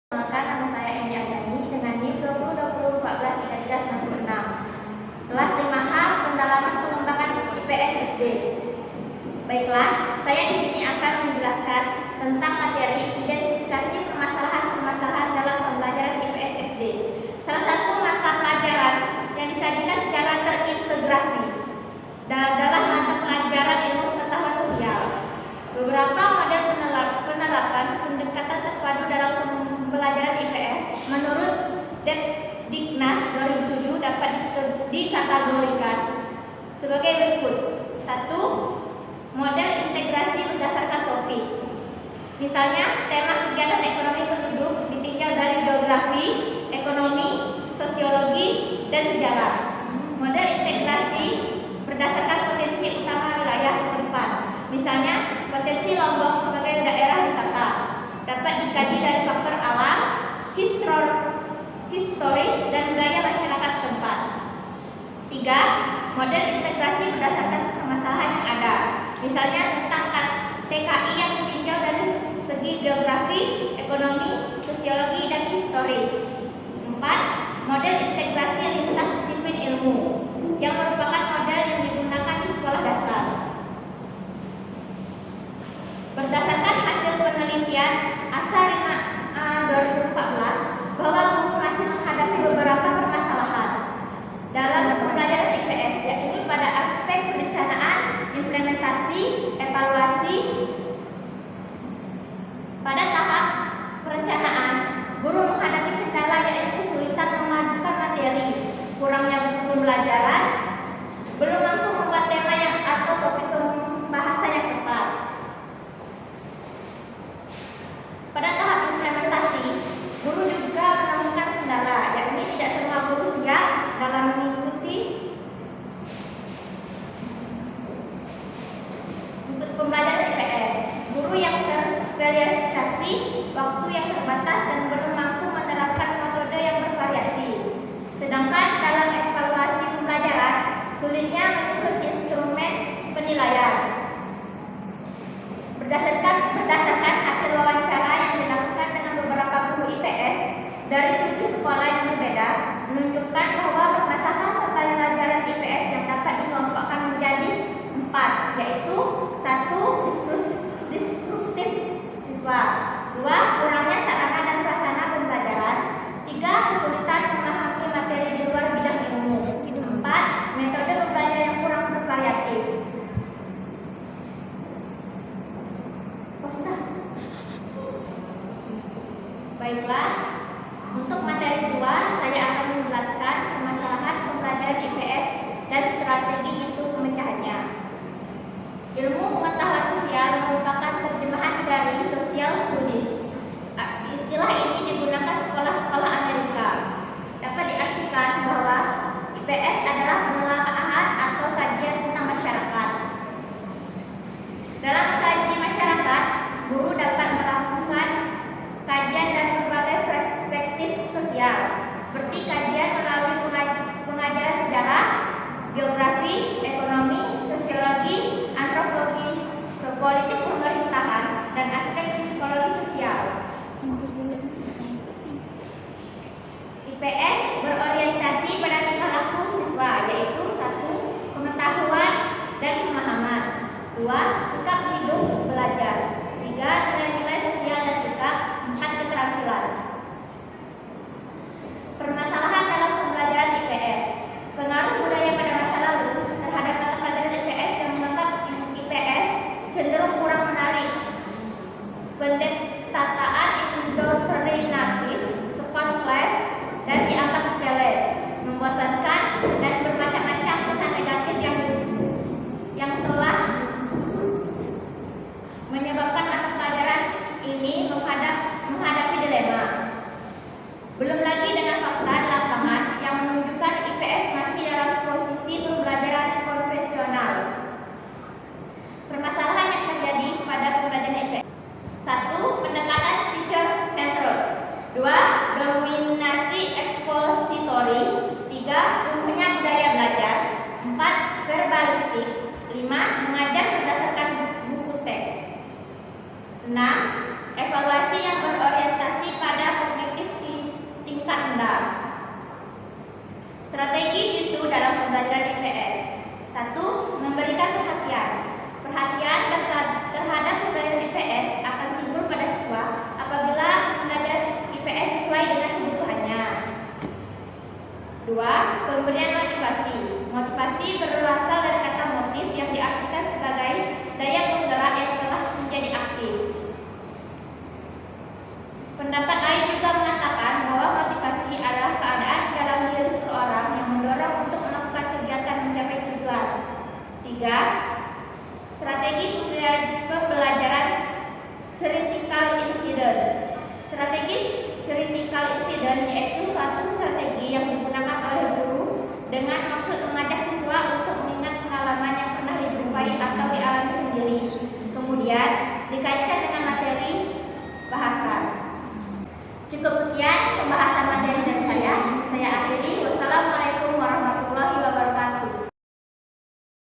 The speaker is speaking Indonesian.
Perkenalkan, nama saya Emi Agani dengan NIM 2020143396. Kelas 5H Pendalaman Pengembangan IPS SD. Baiklah, saya di sini akan menjelaskan tentang materi identifikasi permasalahan-permasalahan dalam pembelajaran IPS SD. Salah satu mata pelajaran yang disajikan secara terintegrasi adalah mata pelajaran ilmu pengetahuan sosial. Beberapa model penerapan pendekatan terpadu dalam pembelajaran IPS menurut Diknas 2007 dapat dikategorikan sebagai berikut. 1. Model integrasi berdasarkan topik. Misalnya, tema kegiatan ekonomi penduduk ditinjau dari geografi, ekonomi, sosiologi, dan sejarah. Model integrasi berdasarkan potensi utama wilayah setempat. Misalnya, potensi Lombok sebagai daerah wisata dapat dikaji dari faktor alam, historis, dan budaya masyarakat setempat. 3. Model integrasi berdasarkan permasalahan yang ada. Misalnya tentang TKI yang ditinjau dari segi geografi, ekonomi, sosiologi, dan historis. 4. Model integrasi lintas disiplin ilmu yang merupakan model yang digunakan di sekolah dasar. Berdasarkan hasil penelitian ASA 2014 bahwa guru masih menghadapi beberapa permasalahan dalam pembelajaran IPS, yakni pada aspek perencanaan, implementasi, evaluasi. Pada tahap perencanaan, guru menghadapi kendala yaitu kesulitan memadukan materi, kurangnya buku pembelajaran, belum mampu membuat tema atau topik pembahasan yang tepat. Pada tahap implementasi, guru juga menemukan kendala, yakni tidak semua guru siap dalam mengikuti pembelajaran IPS. Guru yang terspesialisasi, waktu yang terbatas, dan belum mampu menerapkan metode yang bervariasi. Sedangkan dalam evaluasi pembelajaran, sulitnya menyusun instrumen penilaian. Berdasarkan hasil wawancara yang dilakukan dengan beberapa guru IPS dari 7 sekolah yang berbeda, menunjukkan bahwa permasalahan pembelajaran IPS yang dapat dikelompokkan menjadi 4, yaitu 1. Disruptif siswa, 2. Kurangnya sarana dan prasarana pembelajaran, 3. Kesulitan memahami materi di luar bidang ilmu, 4. Metode pembelajaran yang kurang bervariatif. Baiklah, untuk materi 2 saya akan menjelaskan permasalahan pembelajaran IPS dan strategi itu pemecahannya. Ilmu pengetahuan sosial merupakan terjemahan dari social studies. Istilah ini digunakan sekolah-sekolah Amerika. Dapat diartikan bahwa IPS adalah penelaahan atau kajian tentang masyarakat. Dalam kaji masyarakat, guru dapat melakukan kajian dari berbagai perspektif sosial, seperti kajian melalui pengajaran sejarah, geografi, ekonomi, sosiologi, antropologi, politik pemerintahan, dan aspek psikologi sosial. IPS berorientasi pada tingkah laku siswa, yaitu 1. Pengetahuan dan pemahaman, 2. Sikap hidup belajar, 3. Nilai-nilai sosial dan sikap, 4. Keterampilan. Permasalahan dalam pembelajaran IPS. Pengaruh budaya pada masa lalu terhadap mata pelajaran IPS yang menganggap IPS cenderung kurang menarik. Pendektaan indoktrinatif, sekolah kelas, dan dianggap sepele, membosankan, dan bermacam-macam kesan negatif yang telah menyebabkan mata pelajaran ini menghadapi dilema. Belum lagi dengan fakta di lapangan yang menunjukkan IPS masih dalam posisi pembelajaran konvensional. Permasalahan yang terjadi pada pembelajaran IPS. 1. Pendekatan teacher centered, 2. Dominasi ekspositori, 3. Tumbuhnya budaya belajar, 4. Verbalistik, 5. Mengajar berdasarkan buku teks, 6. Evaluasi yang berorientasi pada publikasi Pendapat lain juga mengatakan bahwa motivasi adalah keadaan dalam diri seseorang yang mendorong untuk melakukan kegiatan mencapai tujuan. 3. Strategi pembelajaran critical incident. Strategi critical incident yaitu suatu strategi yang digunakan oleh guru dengan maksud mengajak siswa untuk mengingat pengalaman yang pernah dijumpai atau dialami sendiri, kemudian dikaitkan dengan materi bahasan. Cukup sekian pembahasan materi